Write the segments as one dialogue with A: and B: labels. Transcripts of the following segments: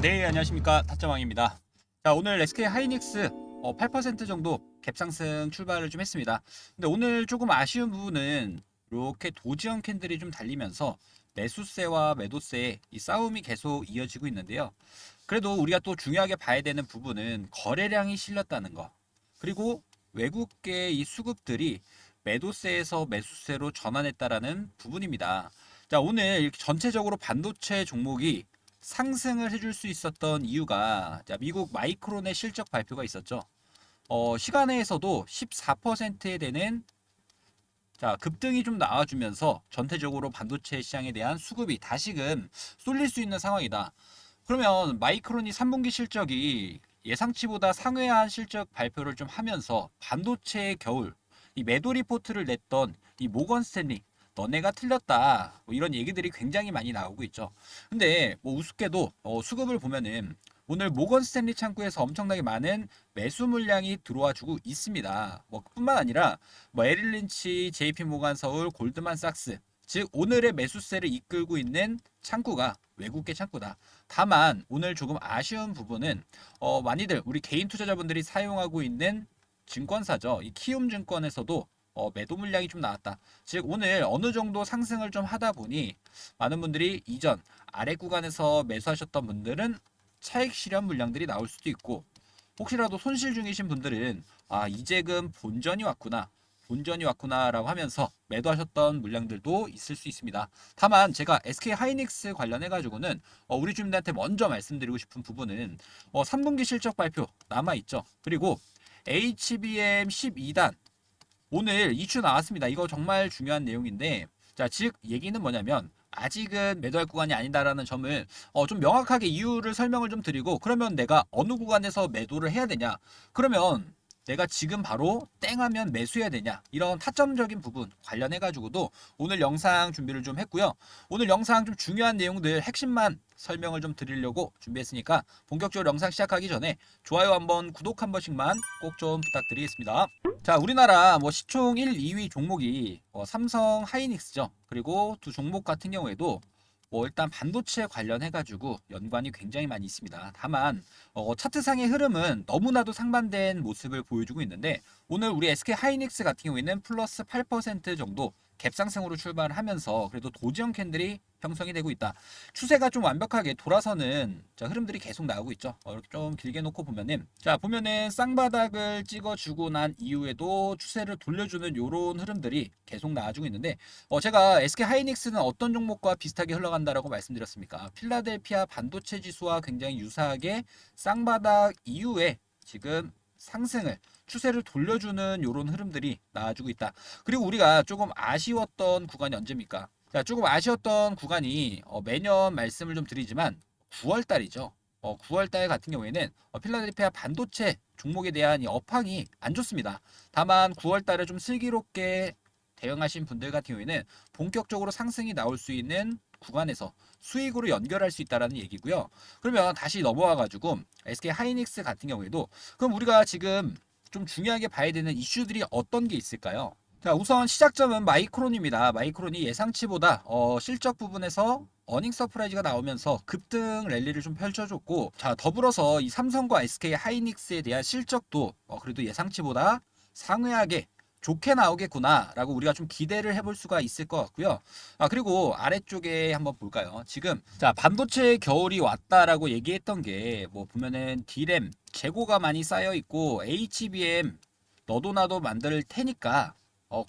A: 네, 안녕하십니까. 타짜왕입니다. 자, 오늘 SK 하이닉스 8% 정도 갭상승 출발을 좀 했습니다. 근데 오늘 조금 아쉬운 부분은 이렇게 도지형 캔들이 좀 달리면서 매수세와 매도세의 이 싸움이 계속 이어지고 있는데요. 그래도 우리가 또 중요하게 봐야 되는 부분은 거래량이 실렸다는 거. 그리고 외국계 이 수급들이 매도세에서 매수세로 전환했다라는 부분입니다. 자, 오늘 이렇게 전체적으로 반도체 종목이 상승을 해줄 수 있었던 이유가 자, 미국 마이크론의 실적 발표가 있었죠. 시간외에서도 14%에 되는 자, 급등이 좀 나와주면서 전체적으로 반도체 시장에 대한 수급이 다시금 쏠릴 수 있는 상황이다. 그러면 마이크론이 3분기 실적이 예상치보다 상회한 실적 발표를 좀 하면서 반도체의 겨울 이 매도 리포트를 냈던 이 모건 스탠리 너네가 틀렸다 뭐 이런 얘기들이 굉장히 많이 나오고 있죠. 근데 뭐 우습게도 수급을 보면은 오늘 모건 스탠리 창구에서 엄청나게 많은 매수 물량이 들어와 주고 있습니다. 뭐 뿐만 아니라 뭐 에릴 린치, JP 모간 서울, 골드만삭스 즉 오늘의 매수세를 이끌고 있는 창구가 외국계 창구다. 다만 오늘 조금 아쉬운 부분은 많이들 우리 개인 투자자분들이 사용하고 있는 증권사죠. 이 키움증권에서도 매도 물량이 좀 나왔다. 즉 오늘 어느 정도 상승을 좀 하다 보니 많은 분들이 이전 아래 구간에서 매수하셨던 분들은 차익 실현 물량들이 나올 수도 있고 혹시라도 손실 중이신 분들은 아 이제금 본전이 왔구나라고 하면서 매도하셨던 물량들도 있을 수 있습니다. 다만 제가 SK 하이닉스 관련해 가지고는 우리 주민들한테 먼저 말씀드리고 싶은 부분은 3분기 실적 발표 남아 있죠. 그리고 HBM 12단 오늘 이슈 나왔습니다. 이거 정말 중요한 내용인데 자, 즉 얘기는 뭐냐면 아직은 매도할 구간이 아니다라는 점을 좀 명확하게 이유를 설명을 좀 드리고 그러면 내가 어느 구간에서 매도를 해야 되냐? 그러면 내가 지금 바로 땡하면 매수해야 되냐? 이런 타점적인 부분 관련해 가지고도 오늘 영상 준비를 좀 했고요. 오늘 영상 좀 중요한 내용들 핵심만 설명을 좀 드리려고 준비했으니까 본격적으로 영상 시작하기 전에 좋아요 한번 구독 한 번씩만 꼭 좀 부탁드리겠습니다. 자, 우리나라 뭐 시총 1, 2위 종목이 삼성 하이닉스죠. 그리고 두 종목 같은 경우에도 뭐 일단 반도체 관련해 가지고 연관이 굉장히 많이 있습니다. 다만 차트상의 흐름은 너무나도 상반된 모습을 보여주고 있는데 오늘 우리 SK 하이닉스 같은 경우에는 플러스 8% 정도 갭상승으로 출발하면서 그래도 도지형 캔들이 형성이 되고 있다. 추세가 좀 완벽하게 돌아서는 자, 흐름들이 계속 나오고 있죠. 이렇게 좀 길게 놓고 보면은 자 보면은 쌍바닥을 찍어주고 난 이후에도 추세를 돌려주는 요런 흐름들이 계속 나와주고 있는데 제가 SK 하이닉스는 어떤 종목과 비슷하게 흘러간다라고 말씀드렸습니까? 필라델피아 반도체 지수와 굉장히 유사하게 쌍바닥 이후에 지금 상승을 추세를 돌려주는 이런 흐름들이 나와주고 있다. 그리고 우리가 조금 아쉬웠던 구간이 언제입니까? 자, 조금 아쉬웠던 구간이 매년 말씀을 좀 드리지만 9월 달이죠. 9월 달 같은 경우에는 필라델피아 반도체 종목에 대한 이 업황이 안 좋습니다. 다만 9월 달에 좀 슬기롭게 대응하신 분들 같은 경우에는 본격적으로 상승이 나올 수 있는 구간에서 수익으로 연결할 수 있다라는 얘기고요. 그러면 다시 넘어와 가지고 SK 하이닉스 같은 경우에도 그럼 우리가 지금 좀 중요하게 봐야 되는 이슈들이 어떤 게 있을까요? 자, 우선 시작점은 마이크론입니다. 마이크론이 예상치보다 실적 부분에서 어닝 서프라이즈가 나오면서 급등 랠리를 좀 펼쳐줬고 자, 더불어서 이 삼성과 SK 하이닉스에 대한 실적도 그래도 예상치보다 상회하게 좋게 나오겠구나라고 우리가 좀 기대를 해볼 수가 있을 것 같고요. 그리고 아래쪽에 한번 볼까요? 지금 자 반도체 겨울이 왔다라고 얘기했던 게 뭐 보면은 D램 재고가 많이 쌓여 있고 HBM 너도 나도 만들 테니까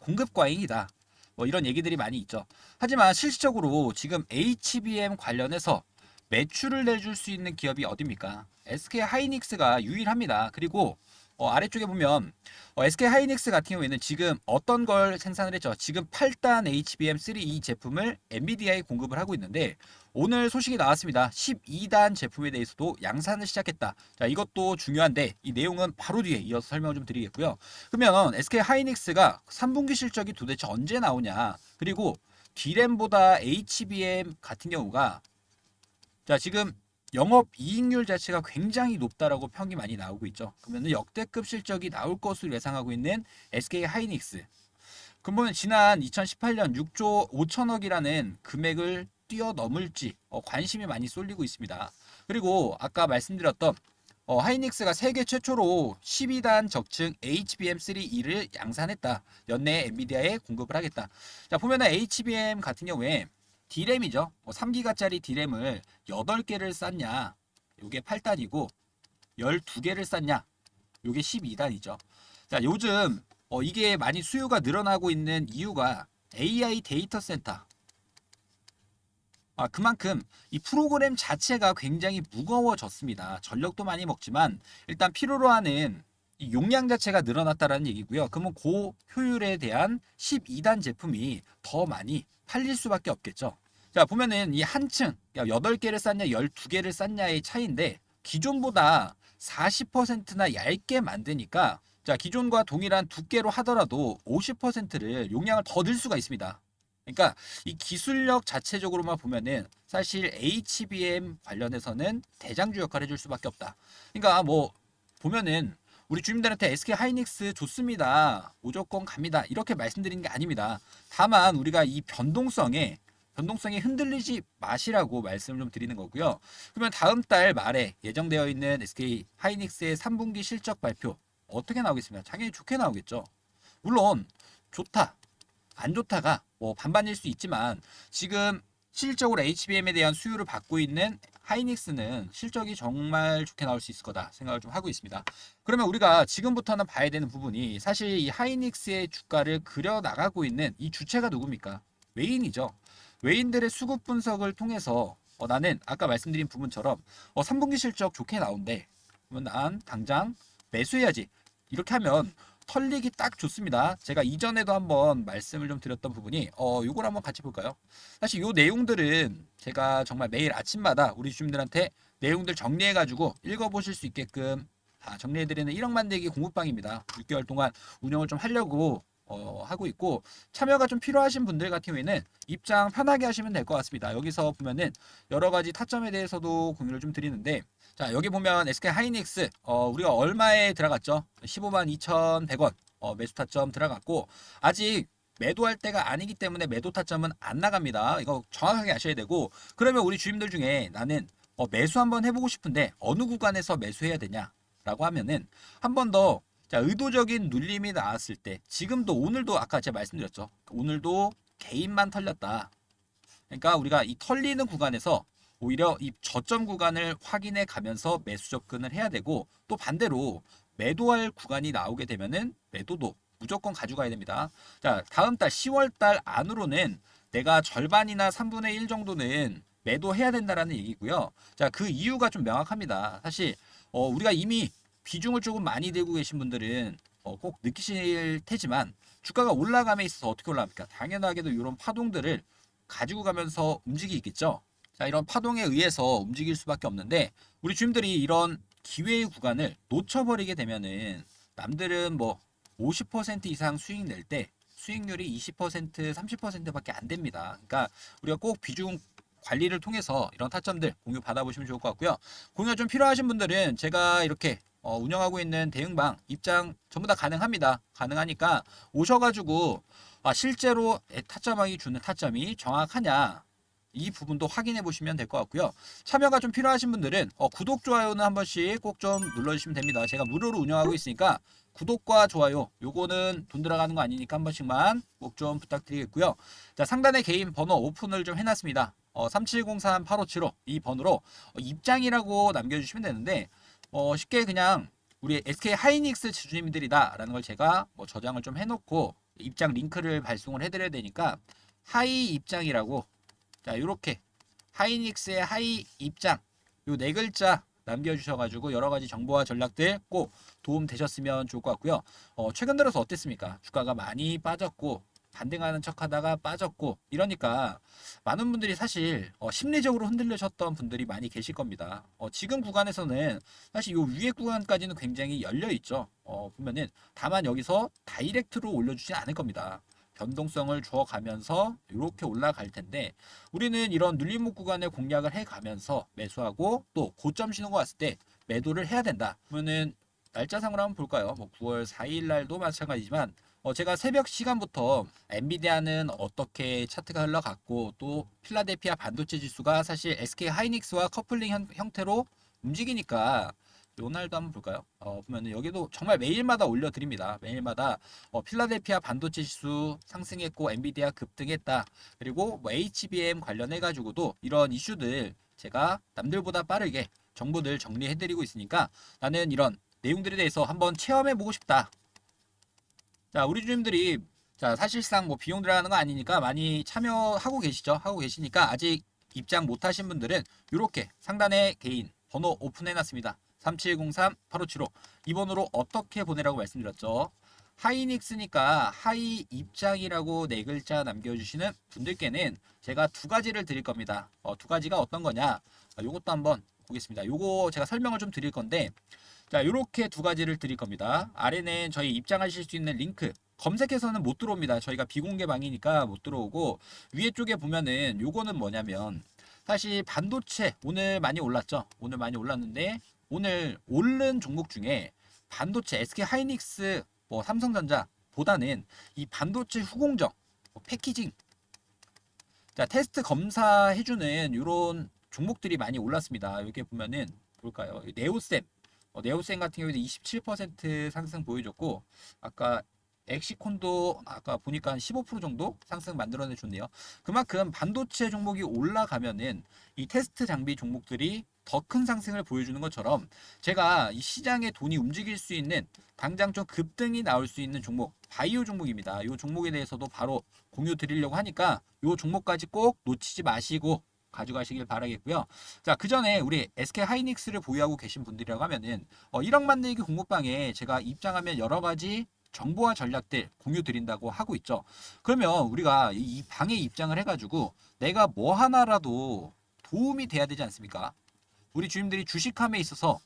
A: 공급 과잉이다. 뭐 이런 얘기들이 많이 있죠. 하지만 실질적으로 지금 HBM 관련해서 매출을 내줄 수 있는 기업이 어디입니까? SK 하이닉스가 유일합니다. 그리고 아래쪽에 보면 SK 하이닉스 같은 경우에는 지금 어떤 걸 생산을 했죠? 지금 8단 HBM3E 제품을 엔비디아에 공급을 하고 있는데 오늘 소식이 나왔습니다. 12단 제품에 대해서도 양산을 시작했다. 자, 이것도 중요한데 이 내용은 바로 뒤에 이어서 설명을 좀 드리겠고요. 그러면 SK 하이닉스가 3분기 실적이 도대체 언제 나오냐? 그리고 D램보다 HBM 같은 경우가 자, 지금 영업 이익률 자체가 굉장히 높다라고 평이 많이 나오고 있죠. 그러면 역대급 실적이 나올 것으로 예상하고 있는 SK 하이닉스. 그러면 지난 2018년 6조 5천억이라는 금액을 뛰어넘을지 관심이 많이 쏠리고 있습니다. 그리고 아까 말씀드렸던 하이닉스가 세계 최초로 12단 적층 HBM3E를 양산했다. 연내에 엔비디아에 공급을 하겠다. 자, 보면은 HBM 같은 경우에 D램이죠. 3기가짜리 D램을 8개를 쌌냐? 요게 8단이고 12개를 쌌냐? 요게 12단이죠. 자, 요즘 이게 많이 수요가 늘어나고 있는 이유가 AI 데이터 센터. 그만큼 이 프로그램 자체가 굉장히 무거워졌습니다. 전력도 많이 먹지만 일단 필요로 하는 이 용량 자체가 늘어났다라는 얘기고요. 그러면 고효율에 대한 12단 제품이 더 많이 팔릴 수밖에 없겠죠. 자, 보면은 이 한층 8개를 쌌냐 12개를 쌌냐의 차이인데 기존보다 40%나 얇게 만드니까 자, 기존과 동일한 두께로 하더라도 50%를 용량을 더 늘 수가 있습니다. 그러니까 이 기술력 자체적으로만 보면은 사실 HBM 관련해서는 대장주 역할을 해줄 수밖에 없다. 그러니까 뭐 보면은 우리 주민들한테 SK 하이닉스 좋습니다. 무조건 갑니다. 이렇게 말씀드리는 게 아닙니다. 다만 우리가 이 변동성에 흔들리지 마시라고 말씀을 좀 드리는 거고요. 그러면 다음 달 말에 예정되어 있는 SK 하이닉스의 3분기 실적 발표 어떻게 나오겠습니까? 당연히 좋게 나오겠죠. 물론 좋다, 안 좋다가 뭐 반반일 수 있지만 지금 실질적으로 HBM에 대한 수요를 받고 있는 하이닉스는 실적이 정말 좋게 나올 수 있을 거다 생각을 좀 하고 있습니다. 그러면 우리가 지금부터는 봐야 되는 부분이 사실 이 하이닉스의 주가를 그려 나가고 있는 이 주체가 누굽니까? 외인이죠. 외인들의 수급 분석을 통해서 나는 아까 말씀드린 부분처럼 3분기 실적 좋게 나온대. 그러면 난 당장 매수해야지. 이렇게 하면 털리기 딱 좋습니다. 제가 이전에도 한번 말씀을 좀 드렸던 부분이 요걸 한번 같이 볼까요? 사실 요 내용들은 제가 정말 매일 아침마다 우리 주민들한테 내용들 정리해 가지고 읽어 보실 수 있게끔 정리해 드리는 1억 만들기 공부방입니다. 6개월 동안 운영을 좀 하려고 하고 있고 참여가 좀 필요하신 분들 같은 경우에는 입장 편하게 하시면 될 것 같습니다. 여기서 보면은 여러 가지 타점에 대해서도 공유를 좀 드리는데 자, 여기 보면 SK 하이닉스 우리가 얼마에 들어갔죠? 15만 2,100원 매수 타점 들어갔고 아직 매도할 때가 아니기 때문에 매도 타점은 안 나갑니다. 이거 정확하게 아셔야 되고 그러면 우리 주임들 중에 나는 매수 한번 해보고 싶은데 어느 구간에서 매수해야 되냐라고 하면은 한 번 더 자, 의도적인 눌림이 나왔을 때 지금도 오늘도 아까 제가 말씀드렸죠. 오늘도 개인만 털렸다. 그러니까 우리가 이 털리는 구간에서 오히려 이 저점 구간을 확인해 가면서 매수 접근을 해야 되고 또 반대로 매도할 구간이 나오게 되면은 매도도 무조건 가져가야 됩니다. 자, 다음 달 10월 달 안으로는 내가 절반이나 3분의 1 정도는 매도해야 된다라는 얘기고요. 자, 그 이유가 좀 명확합니다. 사실 우리가 이미 비중을 조금 많이 들고 계신 분들은 꼭 느끼실 테지만 주가가 올라감에 있어서 어떻게 올라갑니까? 당연하게도 이런 파동들을 가지고 가면서 움직이겠죠. 자, 이런 파동에 의해서 움직일 수밖에 없는데 우리 주님들이 이런 기회의 구간을 놓쳐버리게 되면은 남들은 뭐 50% 이상 수익 낼 때 수익률이 20%, 30%밖에 안 됩니다. 그러니까 우리가 꼭 비중 관리를 통해서 이런 타점들 공유 받아보시면 좋을 것 같고요. 공유가 좀 필요하신 분들은 제가 이렇게 운영하고 있는 대응방 입장 전부 다 가능합니다. 가능하니까 오셔가지고 실제로 타점왕이 주는 타점이 정확하냐 이 부분도 확인해 보시면 될 것 같고요. 참여가 좀 필요하신 분들은 구독, 좋아요는 한 번씩 꼭 좀 눌러주시면 됩니다. 제가 무료로 운영하고 있으니까 구독과 좋아요 요거는 돈 들어가는 거 아니니까 한 번씩만 꼭 좀 부탁드리겠고요. 자, 상단에 개인 번호 오픈을 좀 해놨습니다. 3703-8575 이 번호로 입장이라고 남겨주시면 되는데 쉽게 그냥 우리 SK 하이닉스 주주님들이다라는 걸 제가 저장을 좀 해놓고 입장 링크를 발송을 해드려야 되니까 하이 입장이라고 자 이렇게 하이닉스의 하이 입장 요 네 글자 남겨주셔가지고 여러 가지 정보와 전략들 꼭 도움 되셨으면 좋을 것 같고요. 최근 들어서 어땠습니까? 주가가 많이 빠졌고 반등하는 척하다가 빠졌고 이러니까 많은 분들이 사실 심리적으로 흔들리셨던 분들이 많이 계실 겁니다. 지금 구간에서는 사실 요 위에 구간까지는 굉장히 열려 있죠. 보면은 다만 여기서 다이렉트로 올려주진 않을 겁니다. 변동성을 주어가면서 이렇게 올라갈 텐데 우리는 이런 눌림목 구간을 공략을 해가면서 매수하고 또 고점 신호가 왔을 때 매도를 해야 된다. 그러면은 날짜상으로 한번 볼까요? 9월 4일 날도 마찬가지지만 제가 새벽 시간부터 엔비디아는 어떻게 차트가 흘러갔고 또 필라델피아 반도체 지수가 사실 SK 하이닉스와 커플링 형태로 움직이니까 요날도 한번 볼까요? 보면은 여기도 정말 매일마다 올려드립니다. 매일마다 필라델피아 반도체 지수 상승했고 엔비디아 급등했다. 그리고 뭐 HBM 관련해가지고도 이런 이슈들 제가 남들보다 빠르게 정보들 정리해드리고 있으니까 나는 이런 내용들에 대해서 한번 체험해보고 싶다. 자, 우리 주님들이 자, 사실상 뭐 비용 들어가는 거 아니니까 많이 참여하고 계시죠? 하고 계시니까 아직 입장 못 하신 분들은 이렇게 상단에 개인 번호 오픈해 놨습니다. 3703-8575 이번호로 어떻게 보내라고 말씀드렸죠? 하이닉스니까 하이 입장이라고 네 글자 남겨주시는 분들께는 제가 두 가지를 드릴 겁니다. 두 가지가 어떤 거냐? 요것도 한번 보겠습니다. 요거 제가 설명을 좀 드릴 건데 자, 요렇게 두 가지를 드릴 겁니다. 아래는 저희 입장하실 수 있는 링크 검색해서는 못 들어옵니다. 저희가 비공개 방이니까 못 들어오고 위에 쪽에 보면은 요거는 뭐냐면 사실 반도체 오늘 많이 올랐죠. 오늘 많이 올랐는데 오늘 오른 종목 중에 반도체 SK 하이닉스 뭐 삼성전자 보다는 이 반도체 후공정 뭐 패키징 자 테스트 검사해주는 이런 종목들이 많이 올랐습니다. 여기 보면은 볼까요? 네오셈 네오셈 같은 경우에도 27% 상승 보여줬고 아까 엑시콘도 아까 보니까 한 15% 정도 상승 만들어내 줬네요. 그만큼 반도체 종목이 올라가면은 이 테스트 장비 종목들이 더 큰 상승을 보여주는 것처럼 제가 이 시장에 돈이 움직일 수 있는 당장 좀 급등이 나올 수 있는 종목 바이오 종목입니다. 이 종목에 대해서도 바로 공유 드리려고 하니까 이 종목까지 꼭 놓치지 마시고 가져가시길 바라겠고요. 자, 그 전에 우리 SK 하이닉스를 보유하고 계신 분들이라고 하면은 1억 만들기 공모방에 제가 입장하면 여러 가지 정보와 전략들 공유 드린다고 하고 있죠. 그러면 우리가 이 방에 입장을 해가지고 내가 뭐 하나라도 도움이 돼야 되지 않습니까? 우리 주님들이 주식함에 있어서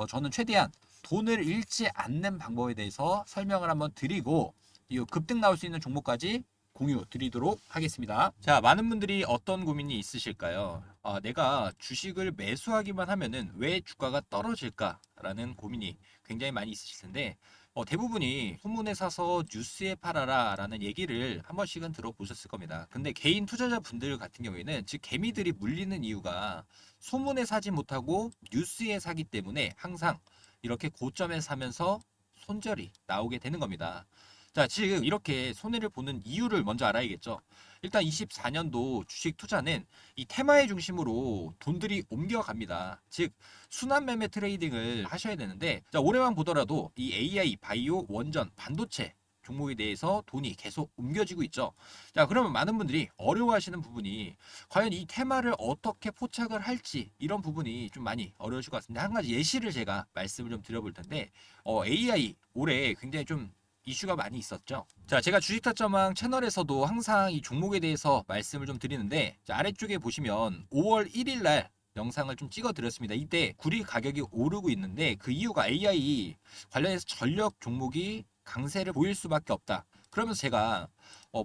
A: 저는 최대한 돈을 잃지 않는 방법에 대해서 설명을 한번 드리고 이 급등 나올 수 있는 종목까지 공유 드리도록 하겠습니다. 자, 많은 분들이 어떤 고민이 있으실까요? 내가 주식을 매수하기만 하면은 왜 주가가 떨어질까라는 고민이 굉장히 많이 있으실 텐데 대부분이 소문에 사서 뉴스에 팔아라 라는 얘기를 한 번씩은 들어보셨을 겁니다. 근데 개인 투자자분들 같은 경우에는 즉 개미들이 물리는 이유가 소문에 사지 못하고 뉴스에 사기 때문에 항상 이렇게 고점에 사면서 손절이 나오게 되는 겁니다. 자, 지금 이렇게 손해를 보는 이유를 먼저 알아야겠죠. 일단 24년도 주식 투자는 이 테마의 중심으로 돈들이 옮겨갑니다. 즉 순환 매매 트레이딩을 하셔야 되는데 자, 올해만 보더라도 이 AI, 바이오, 원전, 반도체 종목에 대해서 돈이 계속 옮겨지고 있죠. 자, 그러면 많은 분들이 어려워하시는 부분이 과연 이 테마를 어떻게 포착을 할지 이런 부분이 좀 많이 어려우실 것 같습니다. 한 가지 예시를 제가 말씀을 좀 드려볼 텐데 AI 올해 굉장히 좀 이슈가 많이 있었죠. 자, 제가 주식타점왕 채널에서도 항상 이 종목에 대해서 말씀을 좀 드리는데 자, 아래쪽에 보시면 5월 1일 날 영상을 좀 찍어 드렸습니다. 이때 구리 가격이 오르고 있는데 그 이유가 AI 관련해서 전력 종목이 강세를 보일 수밖에 없다. 그러면서 제가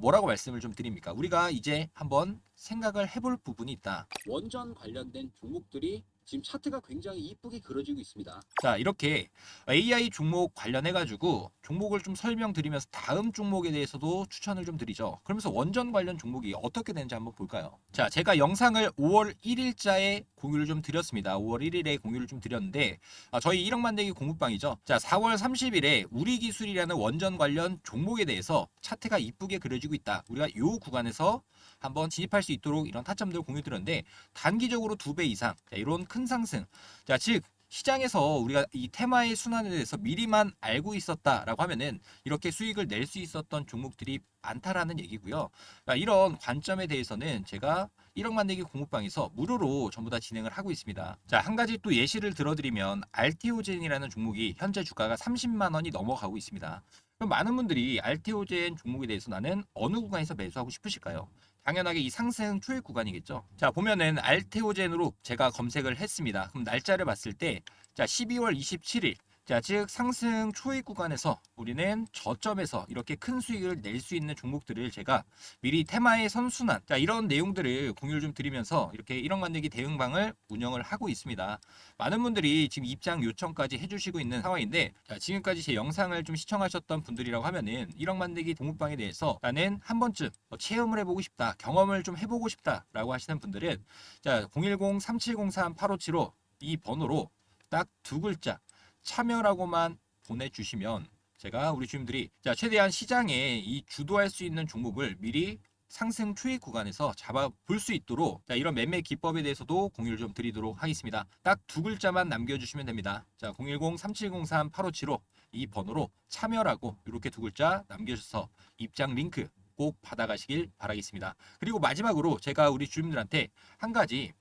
A: 뭐라고 말씀을 좀 드립니까? 우리가 이제 한번 생각을 해볼 부분이 있다. 원전 관련된 종목들이 지금 차트가 굉장히 이쁘게 그려지고 있습니다. 자, 이렇게 AI 종목 관련해가지고 종목을 좀 설명드리면서 다음 종목에 대해서도 추천을 좀 드리죠. 그러면서 원전 관련 종목이 어떻게 되는지 한번 볼까요? 자, 제가 영상을 5월 1일자에 공유를 좀 드렸습니다. 5월 1일에 공유를 좀 드렸는데 저희 1억 만들기 공부방이죠. 자, 4월 30일에 우리기술이라는 원전 관련 종목에 대해서 차트가 이쁘게 그려지고 있다. 우리가 이 구간에서 한번 진입할 수 있도록 이런 타점들을 공유 드렸는데 단기적으로 2배 이상 자, 이런 큰 상승 자, 즉 시장에서 우리가 이 테마의 순환에 대해서 미리만 알고 있었다라고 하면은 이렇게 수익을 낼 수 있었던 종목들이 많다라는 얘기고요. 자, 이런 관점에 대해서는 제가 1억 만들기 공부방에서 무료로 전부 다 진행을 하고 있습니다. 자, 한 가지 또 예시를 들어드리면 알테오젠이라는 종목이 현재 주가가 30만 원이 넘어가고 있습니다. 그럼 많은 분들이 알테오젠 종목에 대해서 나는 어느 구간에서 매수하고 싶으실까요? 당연하게 이 상승 초입 구간이겠죠. 자, 보면은 알테오젠으로 제가 검색을 했습니다. 그럼 날짜를 봤을 때 자, 12월 27일 자, 즉 상승 초입 구간에서 우리는 저점에서 이렇게 큰 수익을 낼 수 있는 종목들을 제가 미리 테마의 선순환, 자, 이런 내용들을 공유를 좀 드리면서 이렇게 1억 만들기 대응방을 운영을 하고 있습니다. 많은 분들이 지금 입장 요청까지 해주시고 있는 상황인데, 자, 지금까지 제 영상을 좀 시청하셨던 분들이라고 하면은 1억 만들기 동국방에 대해서 나는 한 번쯤 체험을 해보고 싶다, 경험을 좀 해보고 싶다라고 하시는 분들은 자, 010-3703-8575 이 번호로 딱 두 글자 참여라고만 보내주시면 제가 우리 주임들이 자, 최대한 시장에 이 주도할 수 있는 종목을 미리 상승 초입 구간에서 잡아 볼 수 있도록 자, 이런 매매 기법에 대해서도 공유를 좀 드리도록 하겠습니다. 딱 두 글자만 남겨주시면 됩니다. 자, 010-3703-8575 이 번호로 참여라고 이렇게 두 글자 남겨주셔서 입장 링크 꼭 받아가시길 바라겠습니다. 그리고 마지막으로 제가 우리 주임들한테 한 가지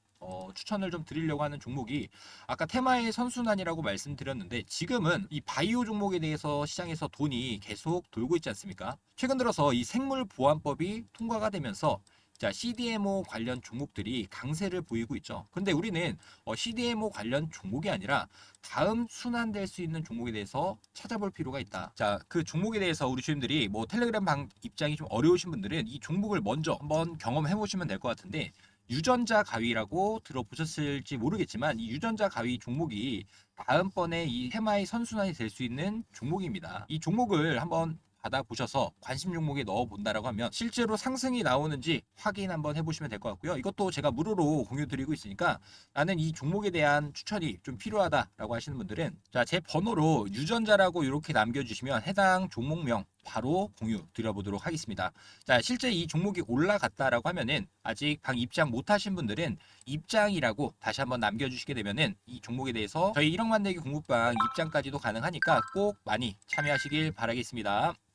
A: 추천을 좀 드리려고 하는 종목이 아까 테마의 선순환이라고 말씀드렸는데 지금은 이 바이오 종목에 대해서 시장에서 돈이 계속 돌고 있지 않습니까? 최근 들어서 이 생물보안법이 통과가 되면서 자, CDMO 관련 종목들이 강세를 보이고 있죠. 근데 우리는 CDMO 관련 종목이 아니라 다음 순환될 수 있는 종목에 대해서 찾아볼 필요가 있다. 자, 그 종목에 대해서 우리 주임들이 뭐 텔레그램 방 입장이 좀 어려우신 분들은 이 종목을 먼저 한번 경험해 보시면 될 것 같은데 유전자 가위라고 들어보셨을지 모르겠지만 이 유전자 가위 종목이 다음번에 이 테마의 선순환이 될 수 있는 종목입니다. 이 종목을 한번 받아보셔서 관심 종목에 넣어본다라고 하면 실제로 상승이 나오는지 확인 한번 해보시면 될 것 같고요. 이것도 제가 무료로 공유 드리고 있으니까 나는 이 종목에 대한 추천이 좀 필요하다라고 하시는 분들은 자, 제 번호로 유전자라고 이렇게 남겨주시면 해당 종목명 바로 공유 드려보도록 하겠습니다. 자, 실제 이 종목이 올라갔다라고 하면은 아직 방 입장 못 하신 분들은 입장이라고 다시 한번 남겨주시게 되면은 이 종목에 대해서 저희 1억 만들기 공부방 입장까지도 가능하니까 꼭 많이 참여하시길 바라겠습니다.